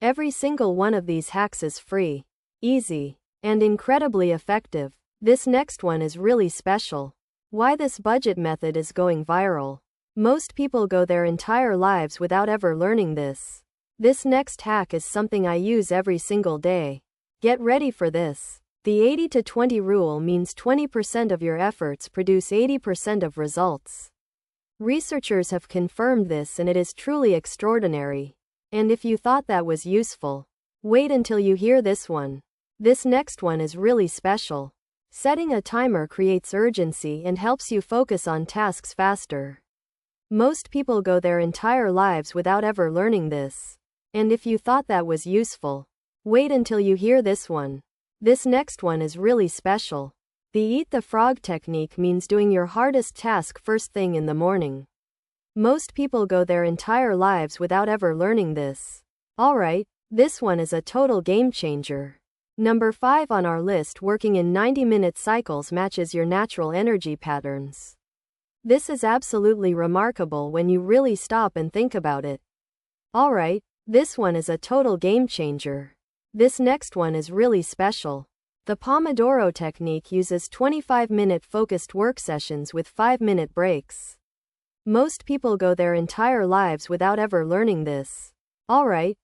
Every single one of these hacks is free, easy, and incredibly effective. This next one is really special. Why this budget method is going viral. Most people go their entire lives without ever learning this. This next hack is something I use every single day. Get ready for this. The 80-20 rule means 20% of your efforts produce 80% of results. Researchers have confirmed this, and it is truly extraordinary. And if you thought that was useful, wait until you hear this one. This next one is really special. Setting a timer creates urgency and helps you focus on tasks faster. Most people go their entire lives without ever learning this. And if you thought that was useful, wait until you hear this one. This next one is really special. The Eat the Frog technique means doing your hardest task first thing in the morning. Most people go their entire lives without ever learning this. Alright, this one is a total game changer. Number 5 on our list, working in 90-minute cycles matches your natural energy patterns. This is absolutely remarkable when you really stop and think about it. Alright, this one is a total game changer. This next one is really special. The Pomodoro Technique uses 25-minute focused work sessions with 5-minute breaks. Most people go their entire lives without ever learning this. Alright,